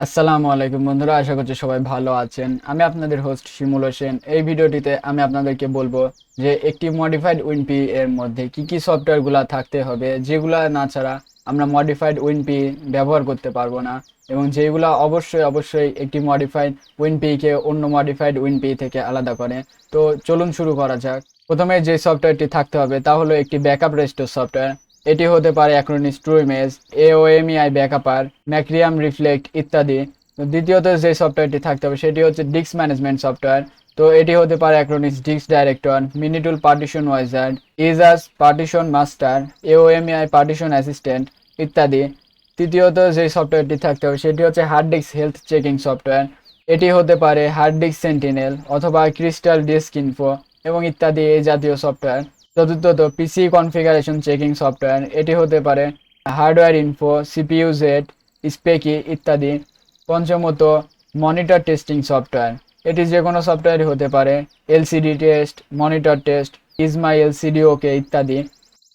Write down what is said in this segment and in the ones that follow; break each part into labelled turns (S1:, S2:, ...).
S1: আসসালামু আলাইকুম বন্ধুরা, আশা করছি সবাই ভালো আছেন। আমি আপনাদের হোস্ট শিমুল হোসেন। এই ভিডিওটিতে আমি আপনাদেরকে বলবো যে একটি মডিফাইড উইনপি এর মধ্যে কি কি সফটওয়্যারগুলো থাকতে হবে, যেগুলা না ছাড়া আমরা মডিফাইড উইনপি ব্যবহার করতে পারবো না, এবং যেগুলা অবশ্যই একটি মডিফাইড উইনপি কে অন্য মডিফাইড উইনপি থেকে আলাদা করে। তো চলুন শুরু করা যাক। প্রথমে যে সফটওয়্যারটি থাকতে হবে তা হলো একটি ব্যাকআপ রেস্টোর সফটওয়্যার। এটি হতে পারে অ্যাক্রোনিস ট্রু ইমেজ, এওএমইআই ব্যাকআপার, ম্যাক্রিয়াম রিফ্লেক্ট ইত্যাদি। তো দ্বিতীয়ত যে সফটওয়্যারটি থাকতে হবে সেটি হচ্ছে ডিস্ক ম্যানেজমেন্ট সফটওয়্যার। তো এটি হতে পারে Acronis disk director, MiniTool partition wizard, EaseUS partition master, AOMEI partition assistant ইত্যাদি। তৃতীয়ত যে সফটওয়্যারটি থাকতে হবে সেটি হচ্ছে hard disk health checking software. এটি হতে পারে হার্ড ডিস্ক সেন্টিনেল অথবা ক্রিস্টাল ডিস্ক ইনফো এবং ইত্যাদি এই জাতীয় সফটওয়্যার। চতুর্থত পিসি কনফিগারেশন চেকিং সফটওয়্যার। এটি হতে পারে hardware info, CPU Z, Speccy ইত্যাদি। পঞ্চমত মনিটর টেস্টিং সফটওয়্যার। এটি যে কোনো সফটওয়্যারই হতে পারে, LCD test, monitor test, is my LCD OK ইত্যাদি।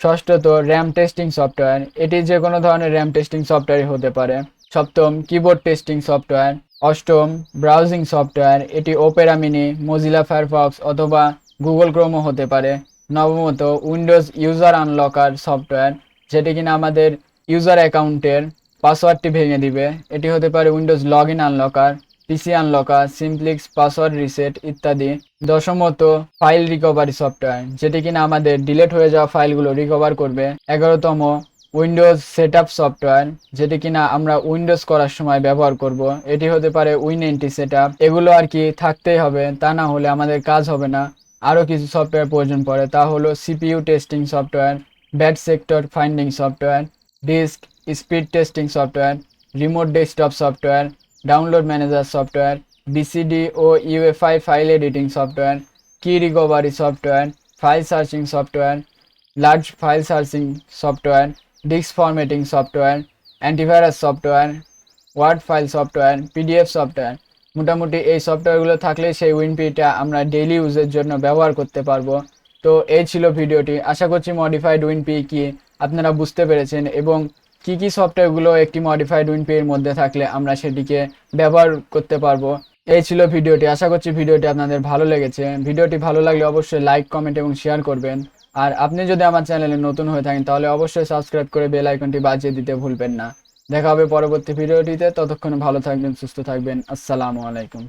S1: ষষ্ঠত র্যাম টেস্টিং সফটওয়্যার। এটি যে কোনো ধরনের র্যাম টেস্টিং সফটওয়্যারই হতে পারে। সপ্তম কিবোর্ড টেস্টিং সফটওয়্যার। অষ্টম ব্রাউজিং সফটওয়্যার। এটি ওপেরা মিনি, মজিলা ফায়ারফক্স অথবা গুগল ক্রোমও হতে পারে। নবমত উইন্ডোজ ইউজার আনলকার সফটওয়্যার, যেটি কিনা আমাদের ইউজার অ্যাকাউন্টের পাসওয়ার্ডটি ভেঙে দিবে। এটি হতে পারে Windows log in unlocker, PC unlocker, Simplix password reset ইত্যাদি। দশমত ফাইল রিকভারি সফটওয়্যার, যেটি কিনা আমাদের ডিলেট হয়ে যাওয়া ফাইলগুলো রিকভার করবে। 11তম উইন্ডোজ সেটআপ সফটওয়্যার, যেটি কিনা আমরা উইন্ডোজ করার সময় ব্যবহার করব। এটি হতে পারে উইন90 সেটআপ। এগুলো আর কি থাকতেই হবে, তা না হলে আমাদের কাজ হবে না। আরও কিছু সফটওয়্যার প্রয়োজন পড়ে, তা হলো CPU testing software, bad sector finding software, disk speed testing software, remote desktop software, download manager software, BCD ও UEFI file editing software, key recovery software, file searching software, large file searching software, disk formatting software, antivirus software, word file software, PDF software. মোটামুটি এই সফটওয়্যারগুলো থাকলে সেই উইনপিটা আমরা daily ইউজের জন্য ব্যবহার করতে পারবো। তো এই ছিল ভিডিওটি। আশা করছি মডিফাইড উইনপি কি আপনারা বুঝতে পেরেছেন, এবং কি কি সফটওয়্যারগুলো একটি মডিফাইড উইনপি এর মধ্যে থাকলে আমরা সেটিকে ব্যবহার করতে পারবো। এই ছিল ভিডিওটি। আশা করছি ভিডিওটি আপনাদের ভালো লেগেছে। ভিডিওটি ভালো লাগলে অবশ্যই লাইক, কমেন্ট এবং শেয়ার করবেন। আর আপনি যদি আমার চ্যানেলে নতুন হয়ে থাকেন তাহলে অবশ্যই সাবস্ক্রাইব করে বেল আইকনটি বাজিয়ে দিতে ভুলবেন না। দেখা হবে পরবর্তী ভিডিওটিতে। ততক্ষণে ভালো থাকবেন, সুস্থ থাকবেন। আসসালামু আলাইকুম।